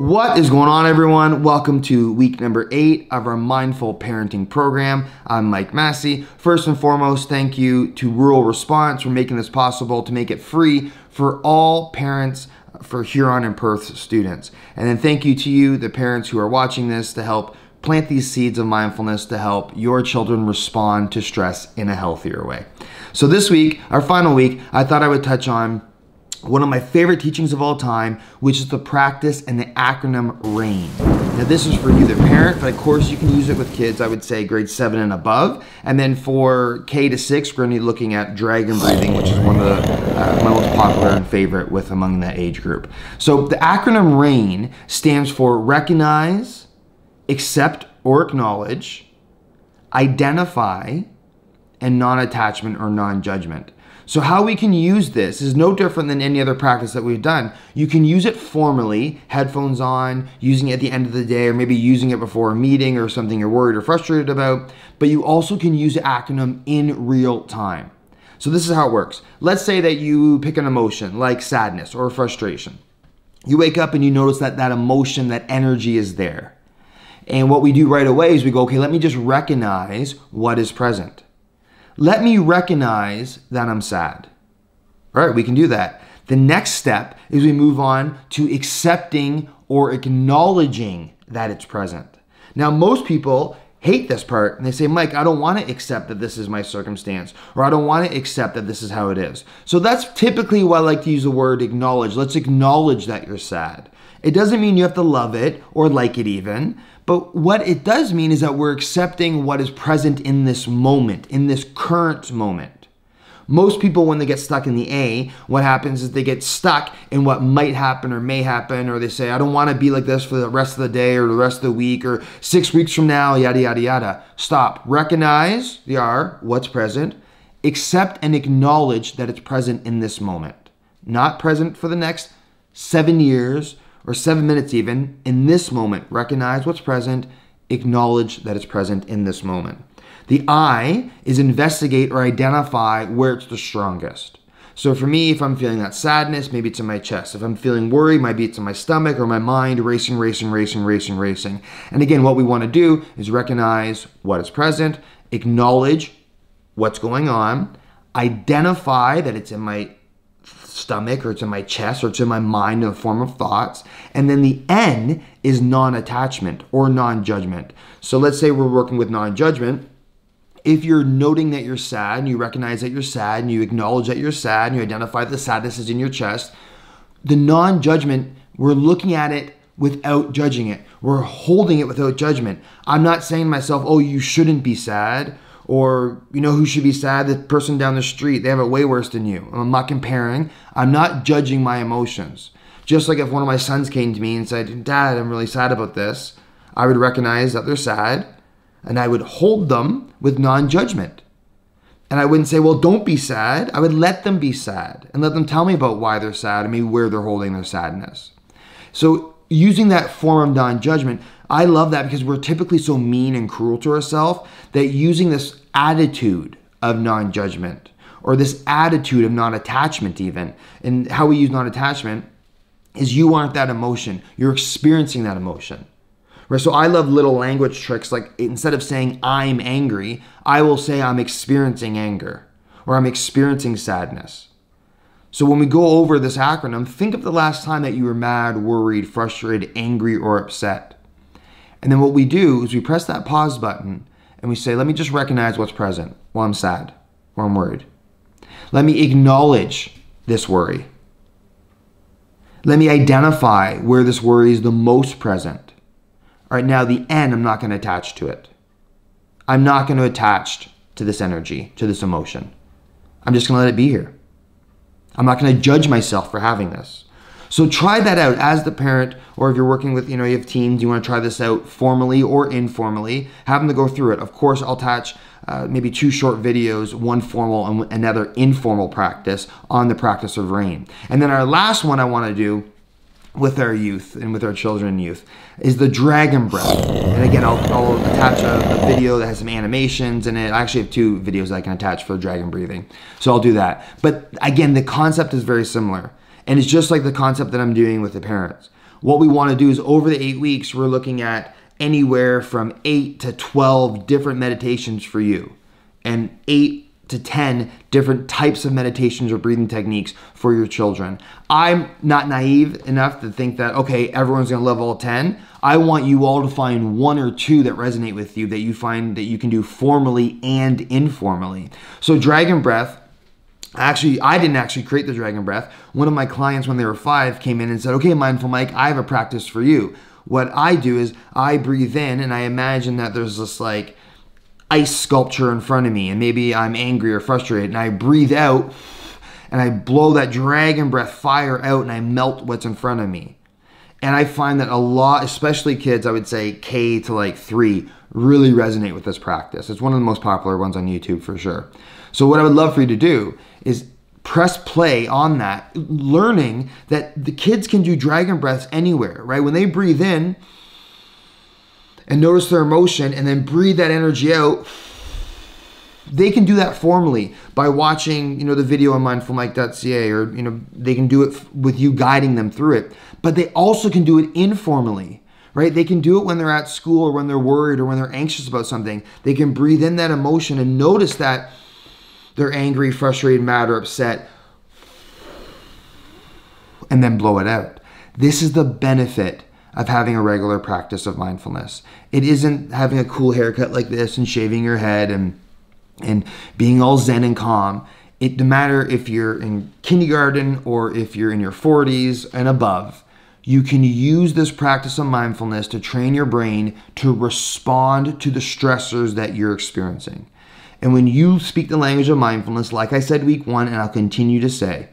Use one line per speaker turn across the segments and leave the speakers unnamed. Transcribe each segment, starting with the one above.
What is going on, everyone? Welcome to week number 8 of our Mindful Parenting program. I'm Mike Massey. First and foremost, thank you to Rural Response for making this possible to make it free for all parents for Huron and Perth students. And then thank you to you, the parents who are watching this, to help plant these seeds of mindfulness to help your children respond to stress in a healthier way. So this week, our final week, I thought I would touch on one of my favorite teachings of all time, which is the practice and the acronym RAIN. Now this is for you, the parent, but of course you can use it with kids, I would say grade 7 and above. And then for K to 6, we're going to be looking at dragon breathing, which is one of the my most popular and favorite with among that age group. So the acronym RAIN stands for recognize, accept or acknowledge, identify, and non-attachment or non-judgment. So how we can use this is no different than any other practice that we've done. You can use it formally, headphones on, using it at the end of the day, or maybe using it before a meeting or something you're worried or frustrated about, but you also can use the acronym in real time. So this is how it works. Let's say that you pick an emotion like sadness or frustration. You wake up and you notice that that emotion, that energy is there. And what we do right away is we go, okay, let me just recognize what is present. Let me recognize that I'm sad. All right, we can do that. The next step is we move on to accepting or acknowledging that it's present. Now, most people hate this part and they say, Mike, I don't want to accept that this is my circumstance, or I don't want to accept that this is how it is. So that's typically why I like to use the word acknowledge. Let's acknowledge that you're sad. It doesn't mean you have to love it or like it even, but what it does mean is that we're accepting what is present in this moment, in this current moment. Most people, when they get stuck in the A, what happens is they get stuck in what might happen or may happen, or they say, I don't want to be like this for the rest of the day or the rest of the week or 6 weeks from now, yada, yada, yada. Stop. Recognize the R, what's present. Accept and acknowledge that it's present in this moment. Not present for the next 7 years or 7 minutes even. In this moment, recognize what's present, acknowledge that it's present in this moment. The I is investigate or identify where it's the strongest. So for me, if I'm feeling that sadness, maybe it's in my chest. If I'm feeling worried, maybe it's in my stomach or my mind racing. And again, what we want to do is recognize what is present, acknowledge what's going on, identify that it's in my stomach or it's in my chest or it's in my mind in the form of thoughts. And then the N is non-attachment or non-judgment. So let's say we're working with non-judgment. If you're noting that you're sad and you recognize that you're sad and you acknowledge that you're sad and you identify the sadness is in your chest, the non-judgment, we're looking at it without judging it. We're holding it without judgment. I'm not saying to myself, oh, you shouldn't be sad. Or, you know who should be sad? The person down the street. They have it way worse than you. I'm not comparing. I'm not judging my emotions. Just like if one of my sons came to me and said, Dad, I'm really sad about this, I would recognize that they're sad and I would hold them with non-judgment. And I wouldn't say, well, don't be sad. I would let them be sad and let them tell me about why they're sad and maybe where they're holding their sadness. So using that form of non-judgment, I love that because we're typically so mean and cruel to ourselves that using this attitude of non-judgment or this attitude of non-attachment even, and how we use non-attachment is you aren't that emotion. You're experiencing that emotion. Right? So I love little language tricks like instead of saying I'm angry, I will say I'm experiencing anger or I'm experiencing sadness. So when we go over this acronym, think of the last time that you were mad, worried, frustrated, angry, or upset. And then what we do is we press that pause button and we say, let me just recognize what's present while I'm sad or I'm worried. Let me acknowledge this worry. Let me identify where this worry is the most present. All right, now the N, I'm not going to attach to it. I'm not going to attach to this energy, to this emotion. I'm just going to let it be here. I'm not going to judge myself for having this. So try that out as the parent, or if you're working with, you have teams, you want to try this out formally or informally, have them to go through it. Of course, I'll attach maybe 2 short videos, one formal and another informal practice on the practice of RAIN. And then our last one I want to do with our youth and with our children and youth is the dragon breath. And again, I'll attach a video that has some animations in it. I actually have 2 videos that I can attach for dragon breathing. So I'll do that. But again, the concept is very similar. And it's just like the concept that I'm doing with the parents. What we want to do is over the 8 weeks, we're looking at anywhere from 8 to 12 different meditations for you, and 8 to 10 different types of meditations or breathing techniques for your children. I'm not naive enough to think that, okay, everyone's gonna love all 10. I want you all to find 1 or 2 that resonate with you, that you find that you can do formally and informally. So dragon breath, actually, I didn't actually create the dragon breath. One of my clients when they were 5 came in and said, okay, Mindful Mike, I have a practice for you. What I do is I breathe in and I imagine that there's this like ice sculpture in front of me, and maybe I'm angry or frustrated, and I breathe out and I blow that dragon breath fire out and I melt what's in front of me. And I find that a lot, especially kids, I would say K to like 3, really resonate with this practice. It's one of the most popular ones on YouTube for sure. So what I would love for you to do is press play on that, learning that the kids can do dragon breaths anywhere, right? When they breathe in and notice their emotion and then breathe that energy out, they can do that formally by watching, the video on mindfulmike.ca, or, they can do it with you guiding them through it. But they also can do it informally, right? They can do it when they're at school or when they're worried or when they're anxious about something. They can breathe in that emotion and notice that they're angry, frustrated, mad, or upset, and then blow it out. This is the benefit of having a regular practice of mindfulness. It isn't having a cool haircut like this and shaving your head and being all zen and calm. It doesn't matter if you're in kindergarten or if you're in your 40s and above. You can use this practice of mindfulness to train your brain to respond to the stressors that you're experiencing. And when you speak the language of mindfulness, like I said week 1, and I'll continue to say,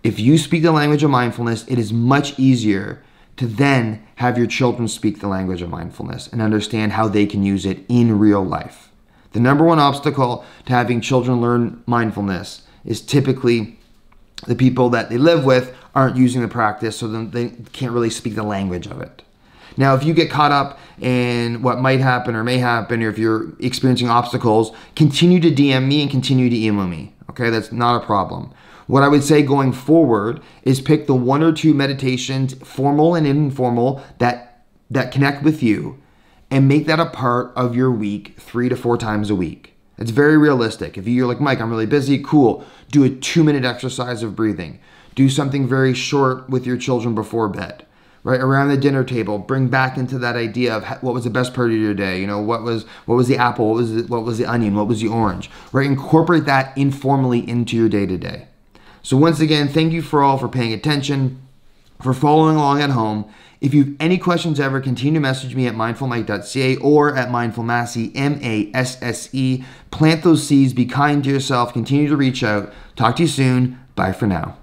if you speak the language of mindfulness, it is much easier to then have your children speak the language of mindfulness and understand how they can use it in real life. The number one obstacle to having children learn mindfulness is typically the people that they live with aren't using the practice, so then they can't really speak the language of it. Now, if you get caught up in what might happen or may happen, or if you're experiencing obstacles, continue to DM me and continue to email me. Okay, that's not a problem. What I would say going forward is pick the 1 or 2 meditations, formal and informal, that connect with you, and make that a part of your week 3 to 4 times a week. It's very realistic. If you're like, Mike, I'm really busy, cool. Do a 2-minute exercise of breathing. Do something very short with your children before bed, right? Around the dinner table, bring back into that idea of what was the best part of your day. What was the apple? What was the onion? What was the orange? Right? Incorporate that informally into your day-to-day. So once again, thank you for paying attention, for following along at home. If you have any questions ever, continue to message me at mindfulmike.ca or at mindfulmassey, MASSE. Plant those seeds, be kind to yourself, continue to reach out. Talk to you soon. Bye for now.